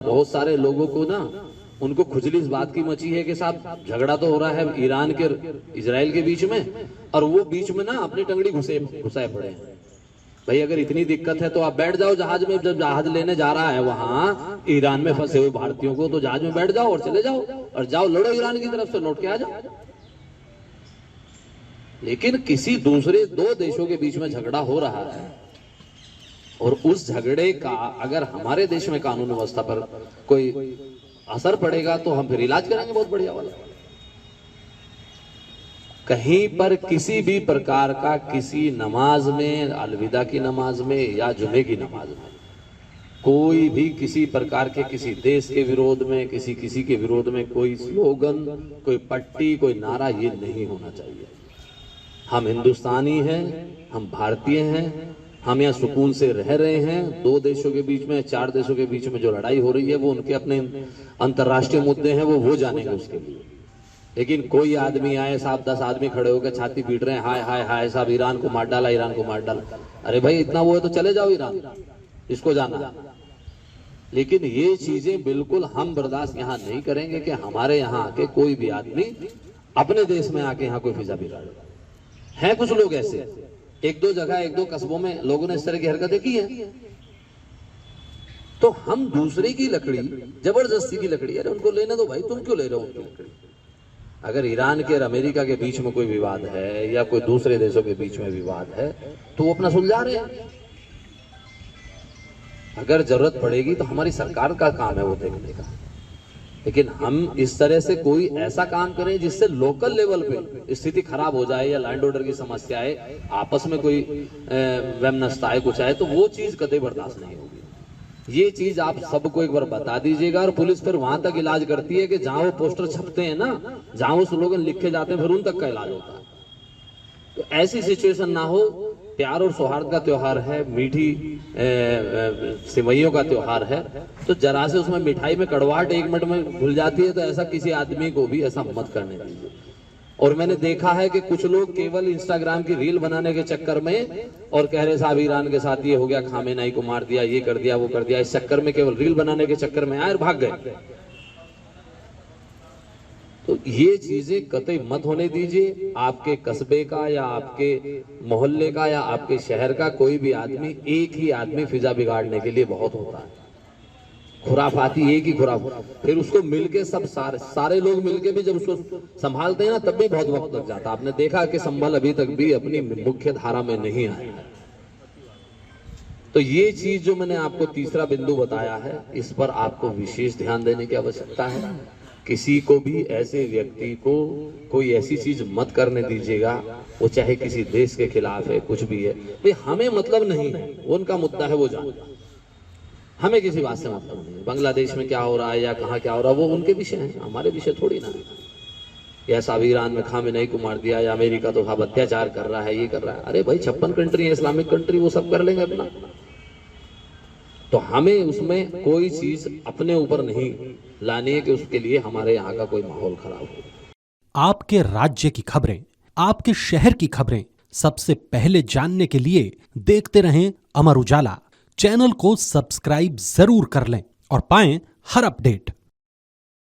बहुत सारे लोगों को ना उनको खुजली इस बात की मची है कि साहब झगड़ा तो हो रहा है ईरान के इजराइल के बीच में, और वो बीच में ना अपनी टंगड़ी घुसाए पड़े हैं। भाई अगर इतनी दिक्कत है तो आप बैठ जाओ जहाज में, जब जहाज लेने जा रहा है वहां ईरान में फंसे हुए भारतीयों को, तो जहाज में बैठ जाओ और चले जाओ और जाओ लड़ो ईरान की तरफ से, लौट के आ जाओ। लेकिन किसी दूसरे दो देशों के बीच में झगड़ा हो रहा है और उस झगड़े का अगर हमारे देश में कानून व्यवस्था पर कोई असर पड़ेगा तो हम फिर इलाज कराएंगे बहुत बढ़िया वाला। कहीं पर किसी भी प्रकार का किसी नमाज में, अलविदा की नमाज में या जुमे की नमाज में कोई भी किसी प्रकार के किसी देश के विरोध में, किसी के विरोध में कोई स्लोगन, कोई पट्टी, कोई नारा, ये नहीं होना चाहिए। हम हिंदुस्तानी हैं, हम भारतीय हैं, हम यहाँ सुकून से रह रहे हैं। दो देशों के बीच में, चार देशों के बीच में जो लड़ाई हो रही है वो उनके अपने अंतर्राष्ट्रीय मुद्दे हैं, वो जानेंगे उसके लिए। लेकिन कोई आदमी आए साहब, 10 आदमी खड़े होकर छाती पीट रहे हैं, हाय हाय हाय साहब ईरान को मार डाला, ईरान को मार डाला। अरे भाई इतना वो है तो चले जाओ ईरान, इसको जाना। लेकिन ये चीजें बिल्कुल हम बर्दाश्त यहाँ नहीं करेंगे कि हमारे यहाँ आके कोई भी आदमी अपने देश में आके यहाँ कोई फिजा बिगाड़े। हैं कुछ लोग ऐसे, एक दो जगह, एक दो कस्बों में लोगों ने इस तरह की हरकतें की हैं। तो हम दूसरे की लकड़ी, जबरदस्ती की लकड़ी, अरे उनको लेने दो भाई, तुम क्यों ले रहे हो उनकी लकड़ी। अगर ईरान के और अमेरिका के बीच में कोई विवाद है या कोई दूसरे देशों के बीच में विवाद है तो वो अपना सुलझा रहे हैं। अगर जरूरत पड़ेगी तो हमारी सरकार का काम है वो देखने का। लेकिन हम इस तरह से कोई ऐसा काम करें जिससे लोकल लेवल पे स्थिति खराब हो जाए या लैंड ऑर्डर की समस्या आए, आपस में कोई वैमनस्यता आए, कुछ आए, तो वो चीज कतई बर्दाश्त नहीं होगी। ये चीज आप सबको एक बार बता दीजिएगा। और पुलिस फिर वहां तक इलाज करती है कि जहां वो पोस्टर छपते हैं ना, जहां वो स्लोगन लिखे जाते हैं, फिर उन तक का इलाज होता है। तो ऐसी सिचुएशन ना हो। प्यार और सौहार्द का त्योहार है, मीठी सिवैयों का त्योहार है, तो जरा से उसमें मिठाई में कड़वाहट 1 मिनट में भूल जाती है, तो ऐसा किसी आदमी को भी ऐसा मत करने दीजिए। और मैंने देखा है कि कुछ लोग केवल इंस्टाग्राम की रील बनाने के चक्कर में और कह रहे साहब ईरान के साथ ये हो गया, खामेनेई को मार दिया, ये कर दिया, वो कर दिया, इस चक्कर में केवल रील बनाने के चक्कर में आए और भाग गए। तो ये चीजें कतई मत होने दीजिए। आपके कस्बे का या आपके मोहल्ले का या आपके शहर का कोई भी आदमी, एक ही आदमी फिजा बिगाड़ने के लिए बहुत होता है। खुराफाती एक ही खुराफाती, फिर उसको मिलके सब सारे लोग मिलके भी जब उसको संभालते हैं ना, तब भी बहुत वक्त लग जाता है। आपने देखा कि संभल अभी तक भी अपनी मुख्य धारा में नहीं आया। तो ये चीज जो मैंने आपको तीसरा बिंदु बताया है, इस पर आपको विशेष ध्यान देने की आवश्यकता है। किसी को भी, ऐसे व्यक्ति को कोई ऐसी चीज मत करने दीजिएगा, वो चाहे किसी देश के खिलाफ है, कुछ भी है। भाई हमें मतलब नहीं है, उनका मुद्दा है वो जान, हमें किसी बात से मतलब नहीं है। बांग्लादेश में क्या हो रहा है या कहाँ क्या हो रहा है वो उनके विषय है, हमारे विषय थोड़ी ना है। या साहब ईरान में खामेनेई को मार दिया, या अमेरिका तो साहब अत्याचार कर रहा है, ये कर रहा है। अरे भाई 56 कंट्री है, इस्लामिक कंट्री, वो सब कर लेंगे अपना। तो हमें उसमें कोई चीज अपने ऊपर नहीं लानी है कि उसके लिए हमारे यहाँ का कोई माहौल खराब हो। आपके राज्य की खबरें, आपके शहर की खबरें सबसे पहले जानने के लिए देखते रहें अमर उजाला। चैनल को सब्सक्राइब जरूर कर लें और पाएं हर अपडेट।